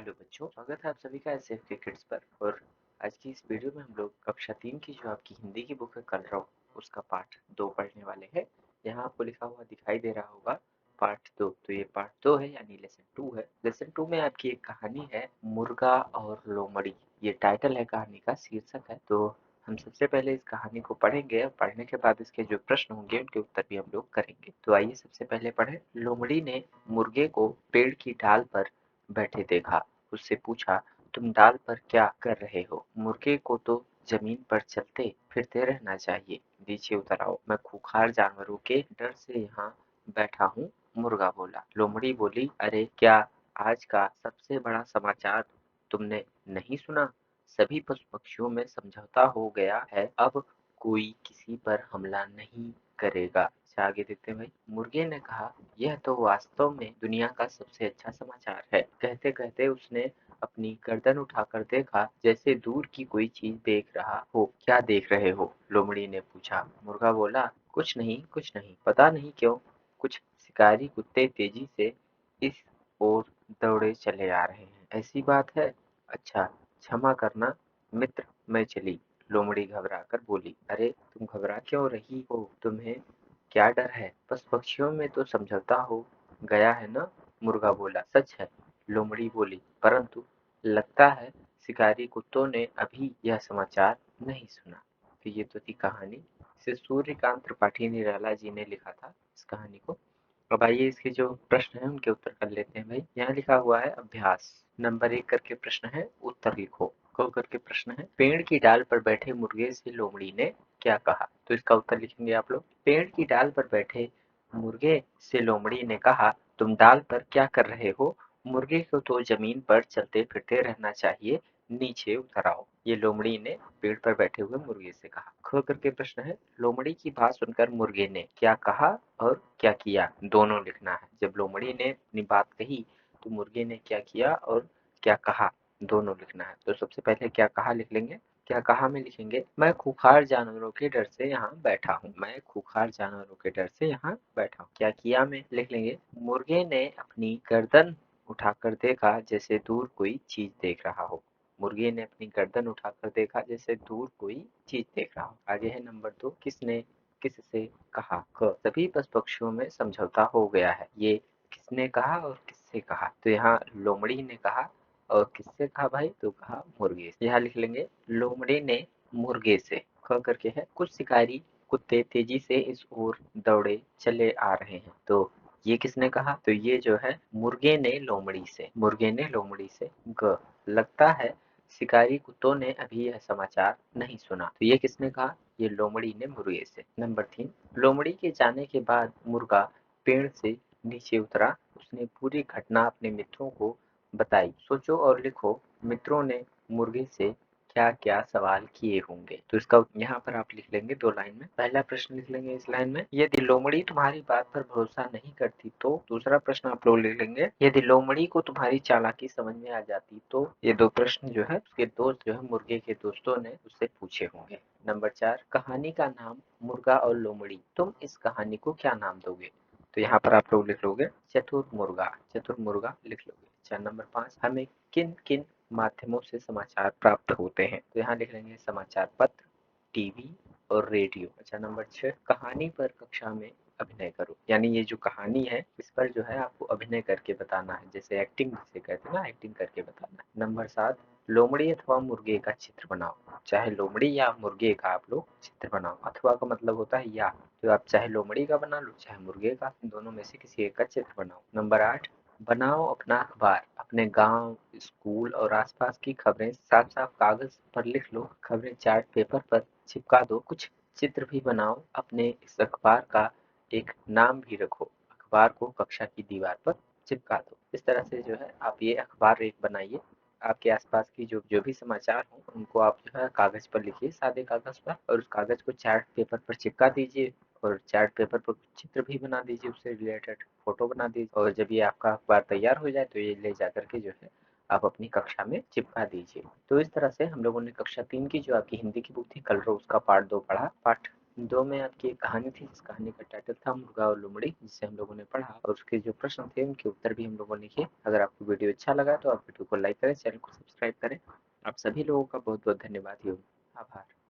Hello बच्चों, स्वागत है आप सभी का एसएफ के किड्स पर। और आज की इस वीडियो में हम लोग कक्षा 3 की जो आपकी हिंदी की बुक है कलरव, उसका पाठ 2 पढ़ने वाले हैं। यहाँ आपको लिखा हुआ दिखाई दे रहा होगा पाठ 2। तो ये पाठ 2 है यानी लेसन 2 है। लेसन 2 में आपकी एक कहानी है मुर्गा और लोमड़ी। ये टाइटल है कहानी का, शीर्षक है। तो हम सबसे पहले इस कहानी को पढ़ेंगे और पढ़ने के बाद इसके जो प्रश्न होंगे उनके उत्तर भी हम लोग करेंगे। तो आइए सबसे पहले पढ़ें। लोमड़ी ने मुर्गे को पेड़ की डाल पर बैठे देखा। उससे पूछा, तुम डाल पर क्या कर रहे हो? मुर्गे को तो जमीन पर चलते फिरते रहना चाहिए, नीचे उतर आओ। मैं खूंखार जानवरों के डर से यहाँ बैठा हूँ, मुर्गा बोला। लोमड़ी बोली, अरे क्या आज का सबसे बड़ा समाचार तुमने नहीं सुना? सभी पशु पक्षियों में समझौता हो गया है, अब कोई किसी पर हमला नहीं करेगा। अच्छा, आगे देखते हैं भाई। मुर्गे ने कहा, यह तो वास्तव में दुनिया का सबसे अच्छा समाचार है। कहते कहते उसने अपनी गर्दन उठाकर देखा, जैसे दूर की कोई चीज देख रहा हो। क्या देख रहे हो? लोमड़ी ने पूछा। मुर्गा बोला, कुछ नहीं कुछ नहीं, पता नहीं क्यों कुछ शिकारी कुत्ते तेजी से इस ओर दौड़े चले आ रहे हैं। ऐसी बात है? अच्छा, क्षमा करना मित्र, मैं चली। लोमड़ी घबरा कर बोली, अरे तुम घबरा क्यों रही हो? तुम्हें क्या डर है? बस पक्षियों में तो समझौता हो गया है ना? मुर्गा बोला, सच है। लोमड़ी बोली, परंतु लगता है शिकारी कुत्तों ने अभी यह समाचार नहीं सुना। तो ये तो थी कहानी। इसे सूर्यकांत त्रिपाठी निराला जी ने लिखा था इस कहानी को। अब आइए इसके जो प्रश्न है उनके उत्तर कर लेते हैं भाई। यहाँ लिखा हुआ है अभ्यास। नंबर 1 करके प्रश्न है, उत्तर लिखो। 2 करके प्रश्न है, पेड़ की डाल पर बैठे मुर्गे से लोमड़ी ने क्या कहा? तो इसका उत्तर लिखेंगे आप लोग। पेड़ की डाल पर बैठे मुर्गे से लोमड़ी ने कहा, तुम डाल पर क्या कर रहे हो? मुर्गे को तो जमीन पर चलते फिरते रहना चाहिए, नीचे उतर आओ। ये लोमड़ी ने पेड़ पर बैठे हुए मुर्गे से कहा। ख करके प्रश्न है, लोमड़ी की बात सुनकर मुर्गे ने क्या कहा और क्या किया? दोनों लिखना है। जब लोमड़ी ने अपनी बात कही तो मुर्गे ने क्या किया और क्या कहा, दोनों लिखना है। तो सबसे पहले क्या कहा लिख लेंगे। क्या कहा में लिखेंगे, मैं खूंखार जानवरों के डर से यहाँ बैठा हूँ। मैं खूंखार जानवरों के डर से यहाँ बैठा हूँ। क्या किया में लिख लेंगे, मुर्गे ने अपनी गर्दन उठाकर देखा, जैसे दूर कोई चीज देख रहा हो। मुर्गे ने अपनी गर्दन उठाकर देखा, जैसे दूर कोई चीज देख रहा हो। आगे है नंबर 2, किसने किससे कहा? क, सभी पशु पक्षियों में समझौता हो गया है। ये किसने कहा और किससे कहा? तो यहाँ लोमड़ी ने कहा और किससे कहा भाई? तो कहा मुर्गे से। यहाँ लिख लेंगे, लोमड़ी ने मुर्गे से। ख करके है, कुछ शिकारी कुत्ते तेजी से इस ओर दौड़े चले आ रहे हैं। तो ये किसने कहा? तो ये जो है मुर्गे ने लोमड़ी से। मुर्गे ने लोमड़ी से। ग, लगता है शिकारी कुत्तों ने अभी यह समाचार नहीं सुना। तो ये किसने कहा? ये लोमड़ी ने मुर्गे से। नंबर 3, लोमड़ी के जाने के बाद मुर्गा पेड़ से नीचे उतरा। उसने पूरी घटना अपने मित्रों को बताई। सोचो और लिखो, मित्रों ने मुर्गे से क्या क्या सवाल किए होंगे? तो इसका यहाँ पर आप लिख लेंगे 2 लाइन में। पहला प्रश्न लिख लेंगे इस लाइन में, यदि लोमड़ी तुम्हारी बात पर भरोसा नहीं करती तो। दूसरा प्रश्न आप लोग लिख लेंगे, यदि लोमड़ी को तुम्हारी चालाकी समझ में आ जाती तो। ये 2 प्रश्न जो है उसके दोस्त जो है मुर्गे के दोस्तों ने उससे पूछे होंगे। नंबर 4, कहानी का नाम मुर्गा और लोमड़ी। तुम इस कहानी को क्या नाम दोगे? तो यहाँ पर आप लोग लिख लोगे चतुर्मुर्गा। चतुर्मुर्गा लिख लोगे। अच्छा, नंबर 5, हमें किन किन माध्यमों से समाचार प्राप्त होते हैं? तो यहाँ लिख लेंगे समाचार पत्र, टीवी और रेडियो। अच्छा, नंबर 6, कहानी पर कक्षा में अभिनय करो। यानी ये जो कहानी है इस पर जो है आपको अभिनय करके बताना है, जैसे एक्टिंग जिसे कहते हैं ना, एक्टिंग करके बताना है। नंबर 7, लोमड़ी अथवा मुर्गे का चित्र बनाओ। चाहे लोमड़ी या मुर्गे का आप लोग चित्र बनाओ। अथवा का मतलब होता है या, तो आप चाहे लोमड़ी का बना लो चाहे मुर्गे का, दोनों में से किसी एक का चित्र बनाओ। नंबर 8, बनाओ अपना अखबार। अपने गांव, स्कूल और आसपास की खबरें साफ साफ कागज पर लिख लो। खबरें चार्ट पेपर पर चिपका दो। कुछ चित्र भी बनाओ। अपने इस अखबार का एक नाम भी रखो। अखबार को कक्षा की दीवार पर चिपका दो। इस तरह से जो है आप ये अखबार एक बनाइए। आपके आसपास की जो जो भी समाचार हो उनको आप जो है कागज पर लिखिए, सादे कागज पर, और उस कागज को चार्ट पेपर पर चिपका दीजिए और चार्ट पेपर पर चित्र भी बना दीजिए, उससे रिलेटेड फोटो बना दीजिए। और जब ये आपका अखबार तैयार हो जाए तो ये ले जाकर के जो है आप अपनी कक्षा में चिपका दीजिए। तो इस तरह से हम लोगों ने कक्षा 3 की जो आपकी हिंदी की बुक थी कलरव, उसका पार्ट 2 पढ़ा। पार्ट दो में आपकी एक कहानी थी, जिस कहानी का टाइटल था मुर्गा और लोमड़ी, जिसे हम लोगों ने पढ़ा और उसके जो प्रश्न थे उनके उत्तर भी हम लोगों ने किए। अगर आपको वीडियो अच्छा लगा तो आप वीडियो को लाइक करें, चैनल को सब्सक्राइब करें। आप सभी लोगों का बहुत बहुत धन्यवाद। आभार।